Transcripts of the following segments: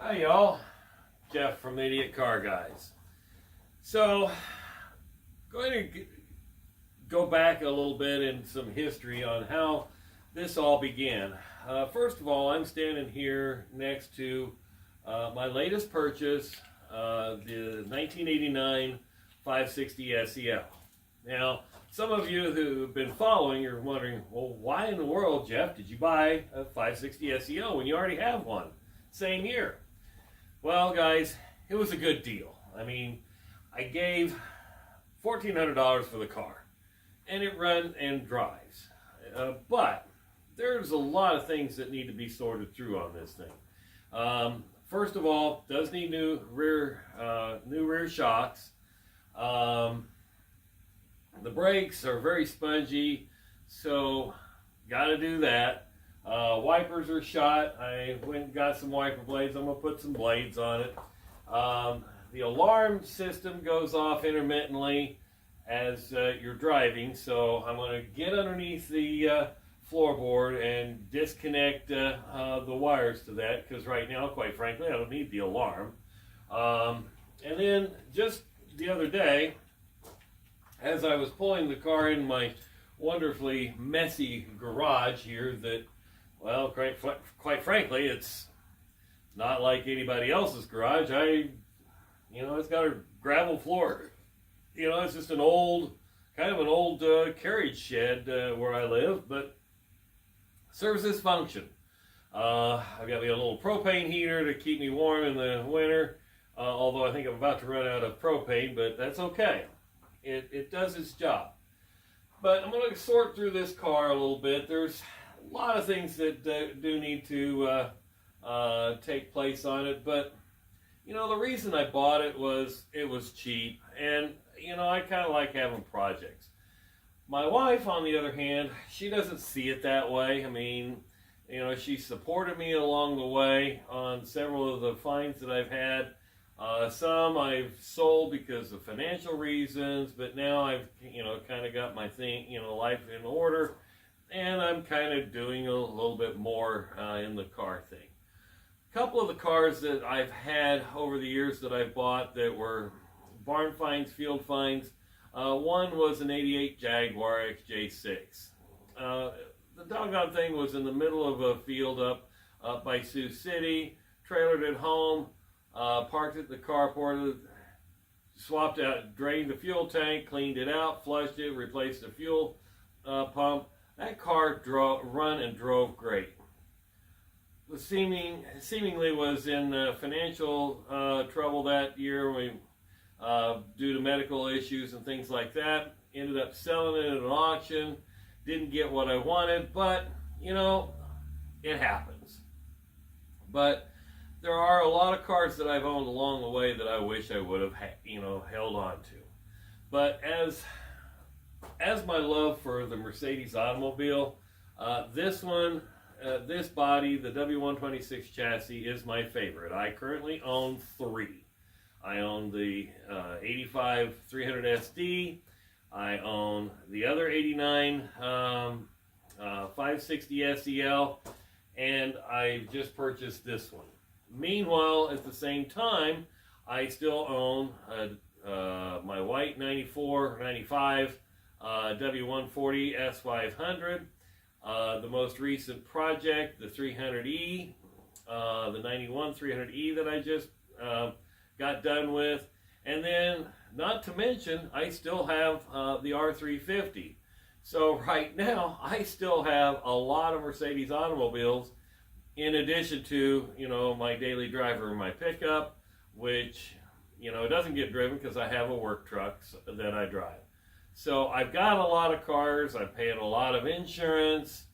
Hi y'all, Jeff from Idiot Car Guys. So, going to go back a little bit in some history on how this all began. First of all, I'm standing here next to my latest purchase, the 1989 560 SEL. Now, some of you who have been following are wondering, well, why in the world, Jeff, did you buy a 560 SEL when you already have one? Same year. Well, guys, it was a good deal. I mean, I gave $1,400 for the car, and it runs and drives. But there's a lot of things that need to be sorted through on this thing. First of all, does need new rear shocks. The brakes are very spongy, so got to do that. Wipers are shot. I went and got some wiper blades. I'm going to put some blades on it. The alarm system goes off intermittently as you're driving, so I'm going to get underneath the floorboard and disconnect the wires to that, because right now, quite frankly, I don't need the alarm. And then just the other day, as I was pulling the car in my wonderfully messy garage here that, well, quite frankly, it's not like anybody else's garage. It's got a gravel floor. It's just kind of an old carriage shed where I live, but serves this function. I've got me a little propane heater to keep me warm in the winter, although I think I'm about to run out of propane, but that's okay. It does its job. But I'm going to sort through this car a little bit. There's a lot of things that do need to take place on it, but the reason I bought it was cheap, and I kind of like having projects. My wife, on the other hand, she doesn't see it that way. I mean, she supported me along the way on several of the finds that I've had. Some I've sold because of financial reasons, but now I've kind of got my life in order, and I'm kind of doing a little bit more in the car thing. A couple of the cars that I've had over the years that I've bought that were barn finds, field finds. One was an '88 Jaguar XJ6. The doggone thing was in the middle of a field up by Sioux City. Trailered it home, parked it in the carport, swapped out, drained the fuel tank, cleaned it out, flushed it, replaced the fuel pump. That car run and drove great. Seemingly was in financial trouble that year due to medical issues and things like that. Ended up selling it at an auction. Didn't get what I wanted, but it happens. But there are a lot of cars that I've owned along the way that I wish I would have held on to. But as my love for the Mercedes automobile, this body, the W126 chassis, is my favorite. I currently own 3. I own the 85 300 SD. I own the other 89 560 SEL, and I just purchased this one. Meanwhile, at the same time, I still own my white 94 95 W140 S500. The most recent project, the 300E, the 91 300E that I just got done with. And then, not to mention, I still have the R350. So right now, I still have a lot of Mercedes automobiles, in addition to, my daily driver and my pickup, which, it doesn't get driven because I have a work truck that I drive. So I've got a lot of cars. I'm paying a lot of insurance.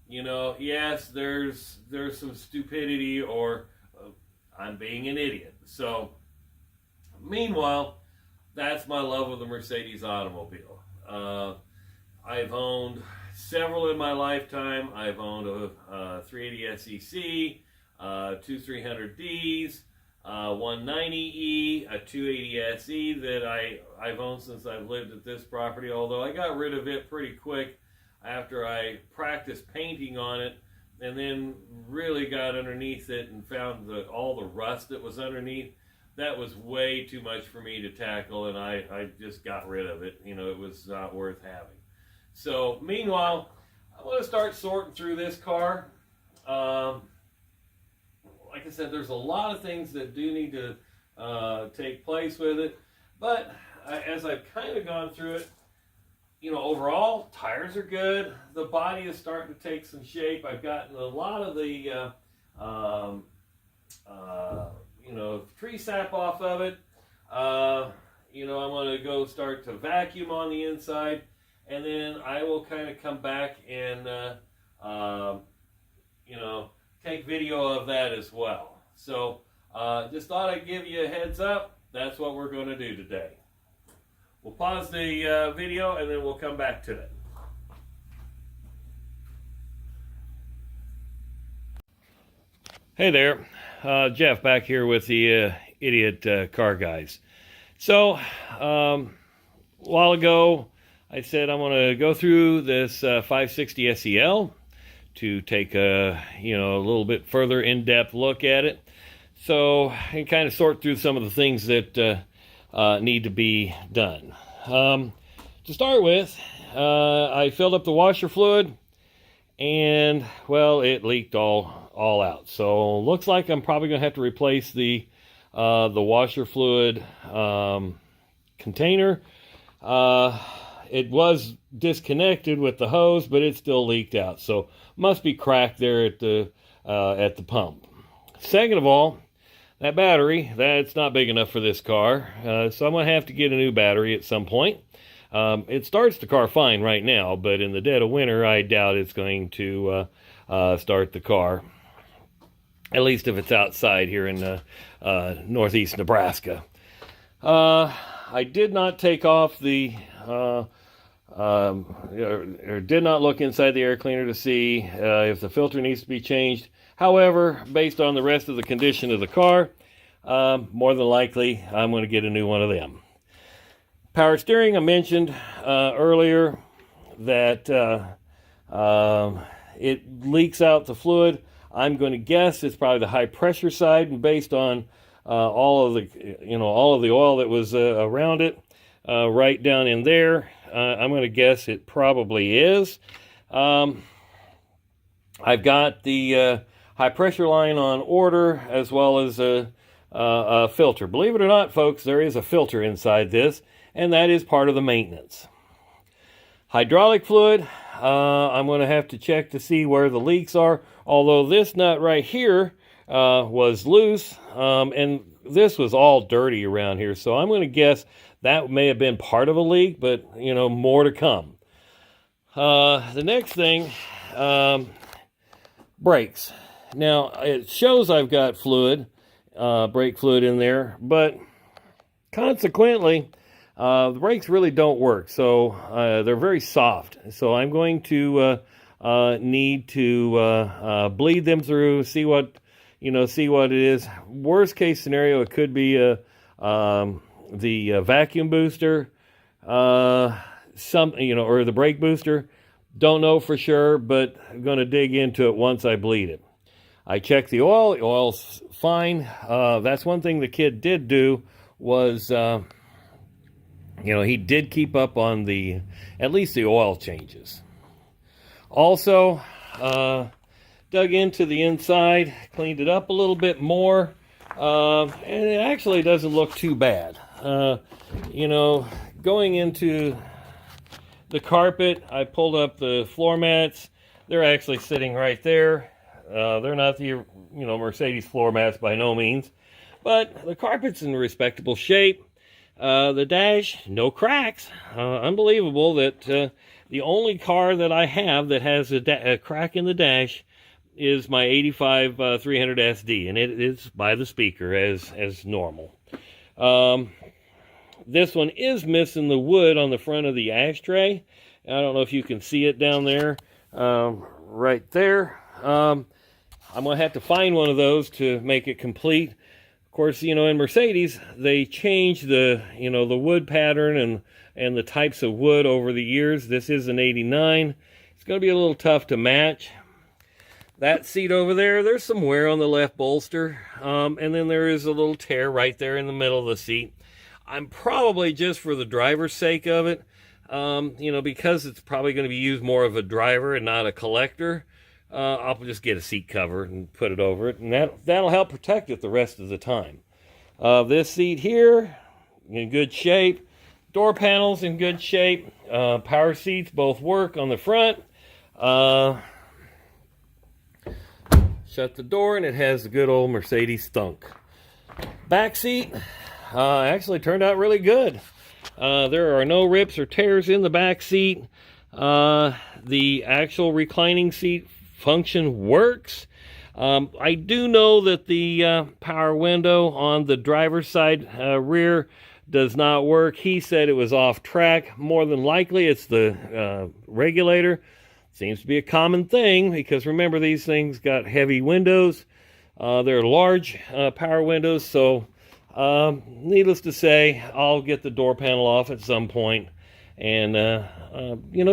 Yes, there's some stupidity, or I'm being an idiot. So, meanwhile, that's my love of the Mercedes automobile. I've owned several in my lifetime. I've owned a 380 SEC, 2 300Ds, 190E, a 280 SE that I've owned since I've lived at this property, although I got rid of it pretty quick after I practiced painting on it and then really got underneath it and found all the rust that was underneath. That was way too much for me to tackle, and I just got rid of it. You know, it was not worth having. So meanwhile, I'm going to start sorting through this car. Like I said, there's a lot of things that do need to take place with it, but as I've kind of gone through it, you know, overall, tires are good. The body is starting to take some shape. I've gotten a lot of the, you know, tree sap off of it. You know, I'm going to go start to vacuum on the inside, and then I will kind of come back and, you know, take video of that as well. So, just thought I'd give you a heads up. That's what we're going to do today. We'll pause the video and then we'll come back to it. Hey there, Jeff back here with the Idiot Car Guys. So, a while ago I said I'm going to go through this 560 SEL to take a little bit further in-depth look at it. So I can kind of sort through some of the things that need to be done. To start with, I filled up the washer fluid, and well, it leaked all out. So looks like I'm probably going to have to replace the washer fluid container. It was disconnected with the hose, but it still leaked out. So must be cracked there at the pump. Second of all, that battery, that's not big enough for this car, so I'm going to have to get a new battery at some point. It starts the car fine right now, but in the dead of winter, I doubt it's going to start the car, at least if it's outside here in northeast Nebraska. I did not take off the, or did not look inside the air cleaner to see if the filter needs to be changed. However, based on the rest of the condition of the car, more than likely, I'm going to get a new one of them. Power steering, I mentioned earlier that it leaks out the fluid. I'm going to guess it's probably the high pressure side, and based on all of the oil that was around it, right down in there, I'm going to guess it probably is. I've got the high pressure line on order, as well as a filter. Believe it or not, folks, there is a filter inside this, and that is part of the maintenance. Hydraulic fluid, I'm going to have to check to see where the leaks are, although this nut right here was loose, and this was all dirty around here, so I'm going to guess that may have been part of a leak, but, you know, more to come. The next thing, brakes. Now, it shows I've got fluid, brake fluid in there, but consequently, the brakes really don't work. So they're very soft. So I'm going to need to bleed them through, see what it is. Worst case scenario, it could be the vacuum booster, or the brake booster. Don't know for sure, but I'm going to dig into it once I bleed it. I checked the oil. The oil's fine. That's one thing the kid did do was, he did keep up on at least the oil changes. Also, dug into the inside, cleaned it up a little bit more, and it actually doesn't look too bad. Going into the carpet, I pulled up the floor mats. They're actually sitting right there. They're not the Mercedes floor mats by no means, but the carpet's in respectable shape. The dash, no cracks. Unbelievable that the only car that I have that has a crack in the dash is my 85 300 SD, and it is by the speaker as normal. This one is missing the wood on the front of the ashtray. I don't know if you can see it down there, right there. I'm going to have to find one of those to make it complete. Of course, in Mercedes, they change the wood pattern and the types of wood over the years. This is an 89. It's going to be a little tough to match. That seat over there, there's some wear on the left bolster, and then there is a little tear right there in the middle of the seat. I'm probably, just for the driver's sake of it, because it's probably going to be used more of a driver and not a collector, I'll just get a seat cover and put it over it, and that'll help protect it the rest of the time. This seat here, in good shape. Door panels in good shape. Power seats both work on the front. Shut the door, and it has the good old Mercedes thunk. Back seat actually turned out really good. There are no rips or tears in the back seat. The actual reclining seat function works. I do know that the power window on the driver's side rear does not work. He said it was off track. More than likely it's the regulator. Seems to be a common thing, because remember, these things got heavy windows. They're large power windows, so needless to say, I'll get the door panel off at some point and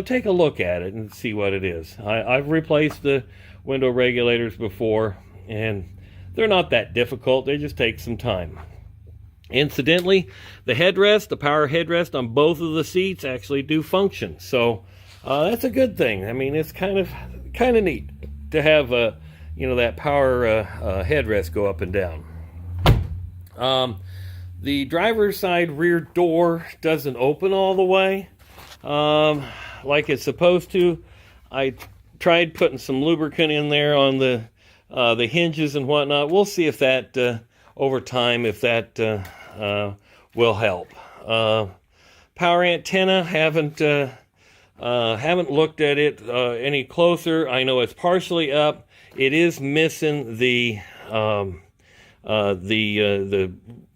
take a look at it and see what it is. I've replaced the window regulators before, and they're not that difficult. They just take some time. Incidentally, the headrest, the power headrest on both of the seats actually do function, so that's a good thing. I mean, it's kind of neat to have that power headrest go up and down. The driver's side rear door doesn't open all the way like it's supposed to. I tried putting some lubricant in there on the hinges and whatnot. We'll see if that over time, if that will help. Power antenna, haven't looked at it any closer. I know it's partially up. It is missing the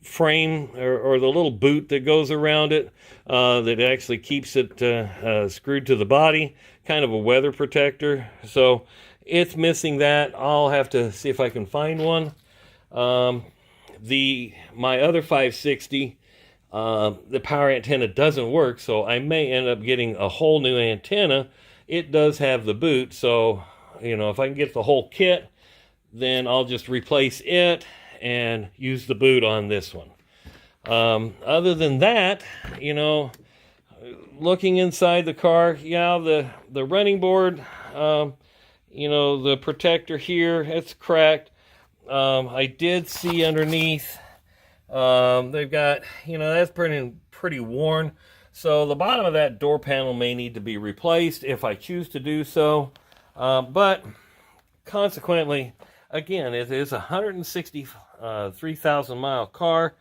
frame or the little boot that goes around it that actually keeps it screwed to the body, kind of a weather protector. So it's missing that. I'll have to see if I can find one. My other 560, the power antenna doesn't work, so I may end up getting a whole new antenna. It does have the boot, so if I can get the whole kit, then I'll just replace it and use the boot on this one. Other than that, looking inside the car, yeah, the running board, the protector here, it's cracked. I did see underneath, they've got, that's pretty worn. So the bottom of that door panel may need to be replaced if I choose to do so. But consequently, again, it is a 163,000 mile car,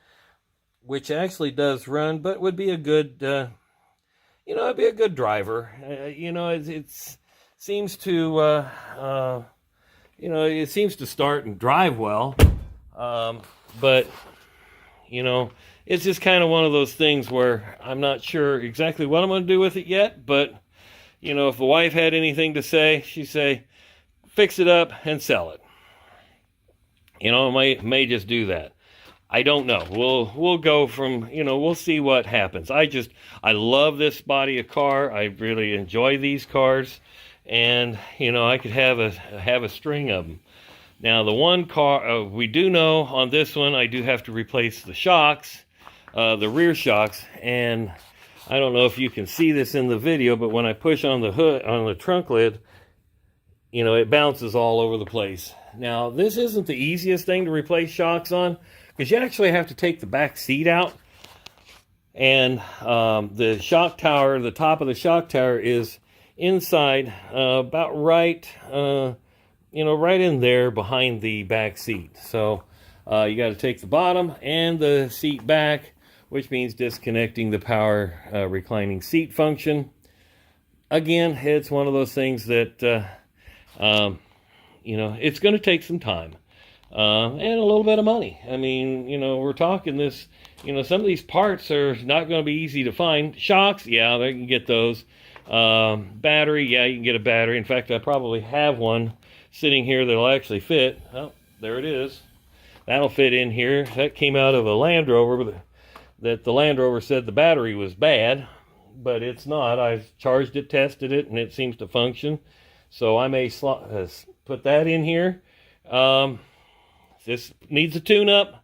which actually does run, but would be a good, it'd be a good driver. It seems to, it seems to start and drive well. But, it's just kind of one of those things where I'm not sure exactly what I'm going to do with it yet. But, if the wife had anything to say, she'd say, fix it up and sell it. May just do that. I don't know. We'll go from, we'll see what happens. I love this body of car. I really enjoy these cars, and I could have a string of them. Now, the one car we do know on this one, I do have to replace the shocks, the rear shocks, and I don't know if you can see this in the video, but when I push on the hood, on the trunk lid, it bounces all over the place. Now, this isn't the easiest thing to replace shocks on, because you actually have to take the back seat out, and the shock tower, the top of the shock tower is inside, about right, right in there behind the back seat. So you got to take the bottom and the seat back, which means disconnecting the power reclining seat function. Again, it's one of those things that it's going to take some time and a little bit of money. I mean, we're talking this, some of these parts are not going to be easy to find. Shocks, yeah, they can get those. Battery, yeah, you can get a battery. In fact, I probably have one sitting here that'll actually fit. Oh, there it is. That'll fit in here. That came out of a Land Rover, that the Land Rover said the battery was bad, but it's not. I've charged it, tested it, and it seems to function. So I may put that in here. This needs a tune-up,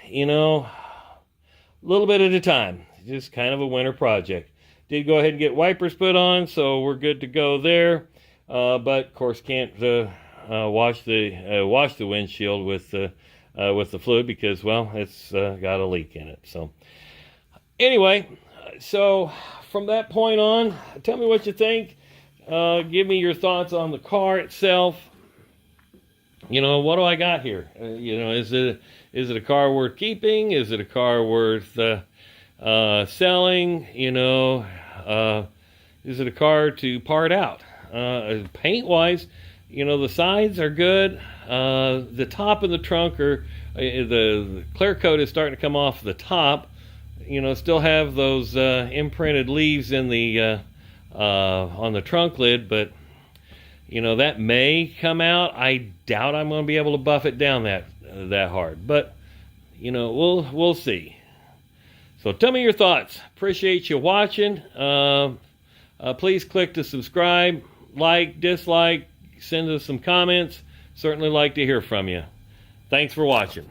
you know, a little bit at a time. Just kind of a winter project. Did go ahead and get wipers put on, so we're good to go there. But of course can't wash the windshield with the fluid because, well, it's got a leak in it. So anyway, so from that point on, tell me what you think. Give me your thoughts on the car itself. You know, what do I got here? You know, is it a car worth keeping? Is it a car worth selling? You know, is it a car to part out? Paint wise, you know, the sides are good. The top and the trunk are the clear coat is starting to come off the top. You know, still have those imprinted leaves in the on the trunk lid, but you know, that may come out. I doubt I'm going to be able to buff it down that hard, but you know, we'll see. So tell me your thoughts. Appreciate you watching. Please click to subscribe, like, dislike, send us some comments. Certainly like to hear from you. Thanks for watching.